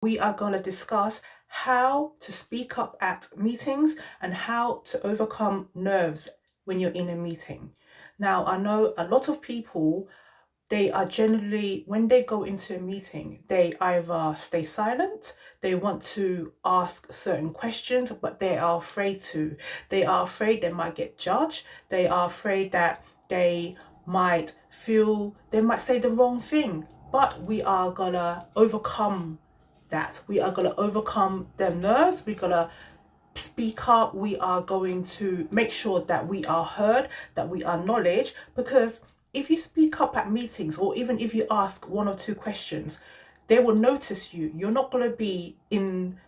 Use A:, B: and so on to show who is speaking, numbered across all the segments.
A: We are going to discuss how to speak up at meetings and how to overcome nerves when you're in a meeting. Now, I know a lot of people, they are generally, when they go into a meeting, they either stay silent, they want to ask certain questions, but they are afraid to. They are afraid they might get judged. They are afraid that they might say the wrong thing. But we are gonna overcome that. We are gonna overcome their nerves. We're gonna speak up. We are going to make sure that we are heard, that we are acknowledged, because if you speak up at meetings or even if you ask one or two questions, they will notice you. You're not going to be in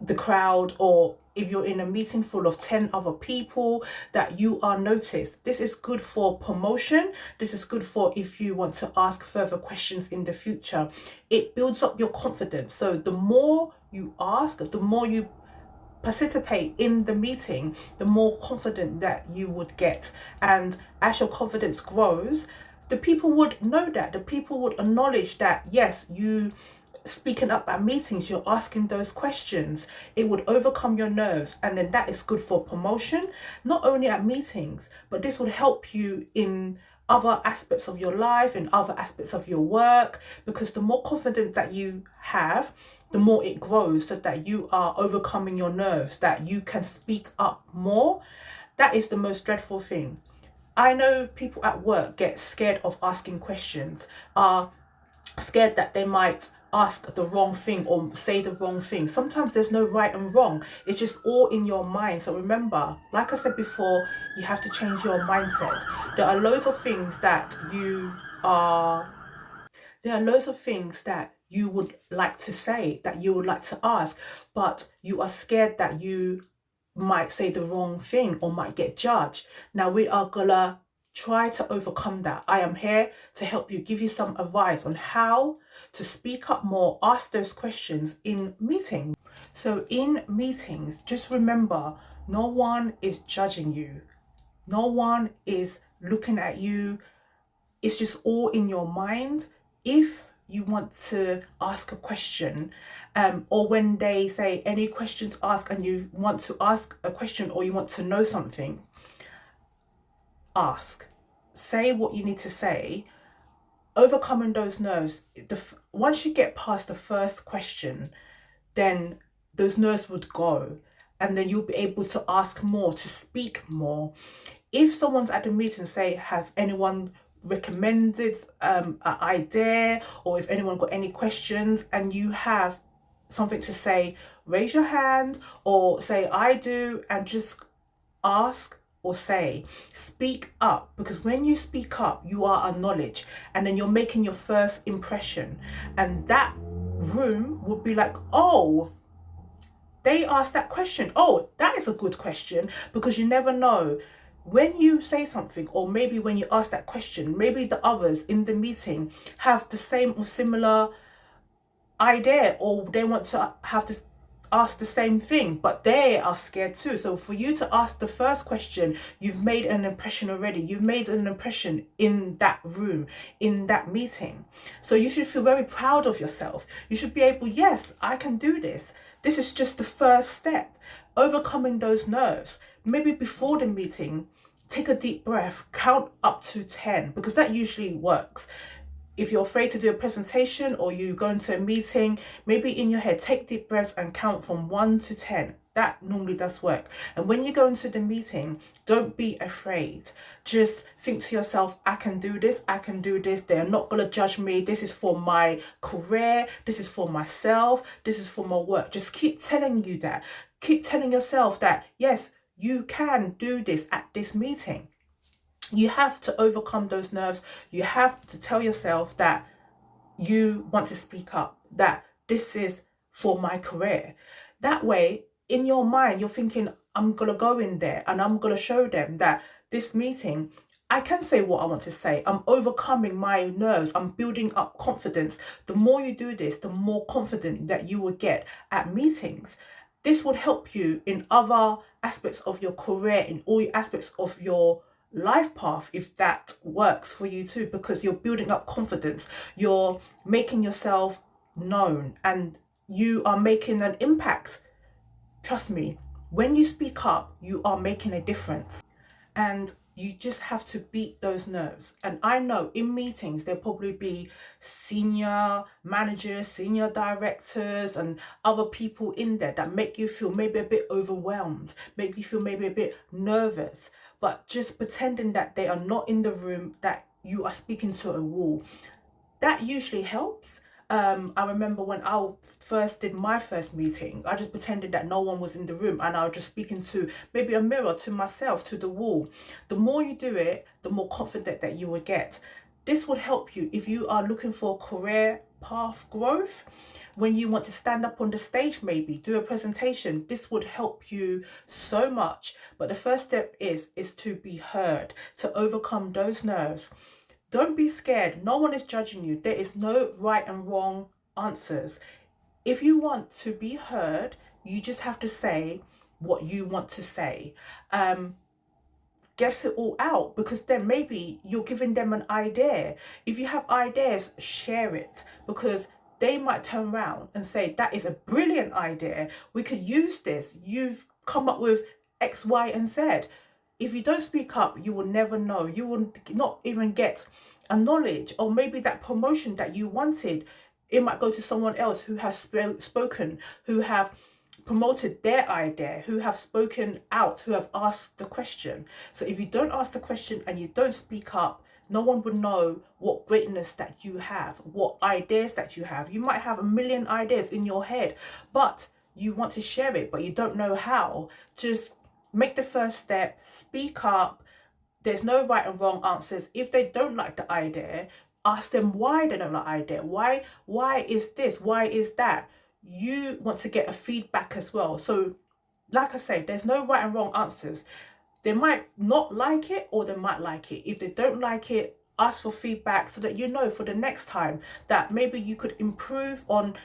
A: the crowd, or if you're in a meeting full of 10 other people, that you are noticed. This is good for promotion. This is good for if you want to ask further questions in the future. It builds up your confidence. So the more you ask, the more you participate in the meeting, the more confident that you would get. And as your confidence grows, the people would know that. The people would acknowledge that, yes, you speaking up at meetings, you're asking those questions. It would overcome your nerves, and then that is good for promotion, not only at meetings, but this would help you in other aspects of your life, in other aspects of your work, because the more confidence that you have, the more it grows, so that you are overcoming your nerves, that you can speak up more. That is the most dreadful thing. I know people at work get scared of asking questions, are scared that they might ask the wrong thing or say the wrong thing. Sometimes there's no right and wrong. It's just all in your mind. So remember, like I said before, you have to change your mindset. There are loads of things that are there are loads of things that you would like to say, that you would like to ask, but you are scared that you might say the wrong thing or might get judged. Now we are gonna try to overcome that. I am here to help you, give you some advice on how to speak up more, ask those questions in meetings. So in meetings, just remember, no one is judging you. No one is looking at you. It's just all in your mind. If you want to ask a question, or when they say any questions asked and you want to ask a question or you want to know something, ask. Say what you need to say. Overcoming those nerves. Once you get past the first question, then those nerves would go, and then you'll be able to ask more, to speak more. If someone's at the meeting, say, have anyone recommended an idea, or if anyone got any questions and you have something to say, raise your hand or say I do, and just ask or say, speak up, because when you speak up, you are acknowledged, and then you're making your first impression, and that room would be like, oh, they asked that question. Oh, that is a good question, because you never know. When you say something, or maybe when you ask that question, maybe the others in the meeting have the same or similar idea, or they want to have to ask the same thing, but they are scared too. So for you to ask the first question, you've made an impression already. You've made an impression in that room, in that meeting. So you should feel very proud of yourself. You should be able, yes, I can do this. This is just the first step. Overcoming those nerves. Maybe before the meeting, take a deep breath, count up to 10, because that usually works. If you're afraid to do a presentation or you go into a meeting, maybe in your head, take deep breaths and count from 1 to 10. That normally does work. And when you go into the meeting, don't be afraid. Just think to yourself, I can do this, I can do this. They're not going to judge me. This is for my career. This is for myself. This is for my work. Just keep telling you that. Keep telling yourself that, yes, you can do this at this meeting. You have to overcome those nerves. You have to tell yourself that you want to speak up, that this is for my career. That way, in your mind, you're thinking, I'm going to go in there and I'm going to show them that this meeting, I can say what I want to say. I'm overcoming my nerves. I'm building up confidence. The more you do this, the more confident that you will get at meetings. This would help you in other aspects of your career, in all aspects of your life path, if that works for you too, because you're building up confidence, you're making yourself known, and you are making an impact. Trust me, when you speak up, you are making a difference. And you just have to beat those nerves. And I know in meetings, there'll probably be senior managers, senior directors, and other people in there that make you feel maybe a bit overwhelmed, make you feel maybe a bit nervous. But just pretending that they are not in the room, that you are speaking to a wall, that usually helps. I remember when I first did my first meeting, I just pretended that no one was in the room and I was just speaking to maybe a mirror, to myself, to the wall. The more you do it, the more confident that you will get. This would help you if you are looking for career path growth. When you want to stand up on the stage, maybe do a presentation, this would help you so much. But the first step is to be heard, to overcome those nerves. Don't be scared. No one is judging you. There is no right and wrong answers. If you want to be heard, you just have to say what you want to say. Get it all out, because then maybe you're giving them an idea. If you have ideas, share it, because they might turn around and say, that is a brilliant idea. We could use this. You've come up with X, Y, and Z. If you don't speak up, you will never know. You will not even get a knowledge, or maybe that promotion that you wanted, it might go to someone else who has spoken, who have promoted their idea, who have spoken out, who have asked the question. So if you don't ask the question and you don't speak up, no one would know what greatness that you have, what ideas that you have. You might have a million ideas in your head, but you want to share it, but you don't know how. Just make the first step, speak up. There's no right and wrong answers. If they don't like the idea, ask them why they don't like the idea. Why is this? Why is that? You want to get a feedback as well. So like I say, there's no right and wrong answers. They might not like it, or they might like it. If they don't like it, ask for feedback so that you know for the next time that maybe you could improve on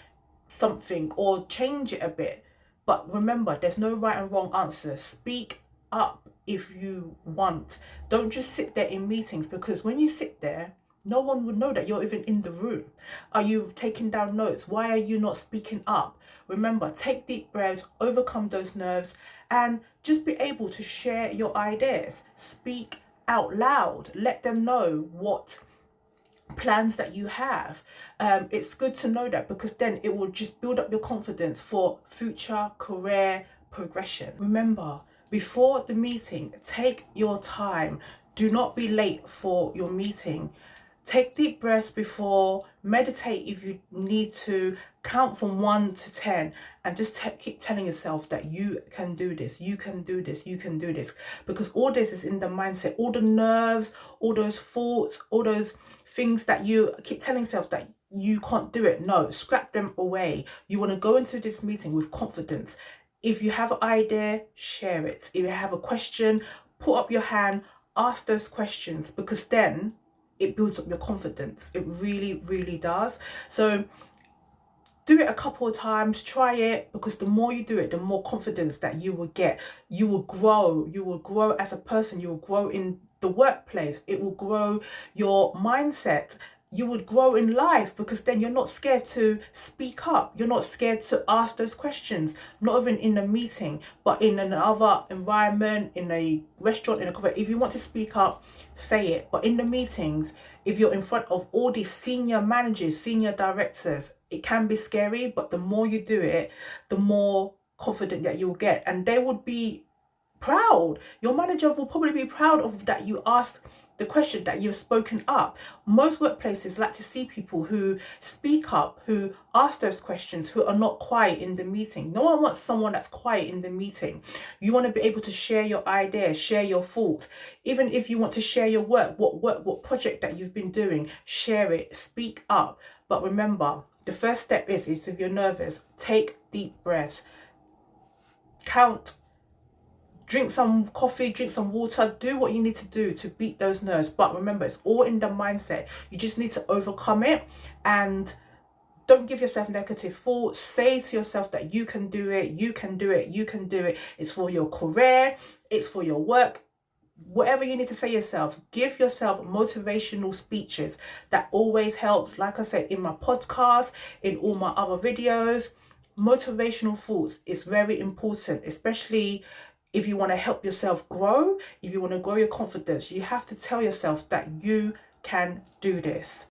A: something or change it a bit. But remember, there's no right and wrong answer. Speak up if you want. Don't just sit there in meetings, because when you sit there, no one would know that you're even in the room. Are you taking down notes? Why are you not speaking up? Remember, take deep breaths, overcome those nerves, and just be able to share your ideas. Speak out loud. Let them know what plans that you have. It's good to know that, because then it will just build up your confidence for future career progression. Remember, before the meeting, take your time. Do not be late for your meeting. Take deep breaths before, meditate if you need to, count from 1 to 10, and just keep telling yourself that you can do this, you can do this, you can do this. Because all this is in the mindset, all the nerves, all those thoughts, all those things that you keep telling yourself that you can't do it. No, scrap them away. You want to go into this meeting with confidence. If you have an idea, share it. If you have a question, put up your hand, ask those questions, because then it builds up your confidence. It really, really does. So do it a couple of times, try it, because the more you do it, the more confidence that you will get. You will grow as a person, you will grow in the workplace, it will grow your mindset. You would grow in life, because then you're not scared to speak up. You're not scared to ask those questions, not even in a meeting, but in another environment, in a restaurant, in a cafe. If you want to speak up, say it. But in the meetings, if you're in front of all these senior managers, senior directors, it can be scary, but the more you do it, the more confident that you'll get. And they would be proud. Your manager will probably be proud of that you asked the question, that you've spoken up. Most workplaces like to see people who speak up, who ask those questions, who are not quiet in the meeting. No one wants someone that's quiet in the meeting. You want to be able to share your ideas, share your thoughts. Even if you want to share your work, what project that you've been doing, share it, speak up. But remember, the first step is if you're nervous, take deep breaths, count, drink some coffee, drink some water, do what you need to do to beat those nerves. But remember, it's all in the mindset. You just need to overcome it, and don't give yourself negative thoughts. Say to yourself that you can do it, you can do it, you can do it. It's for your career, it's for your work. Whatever you need to say yourself, give yourself motivational speeches. That always helps. Like I said, in my podcast, in all my other videos, motivational thoughts is very important, especially if you want to help yourself grow, if you want to grow your confidence. You have to tell yourself that you can do this.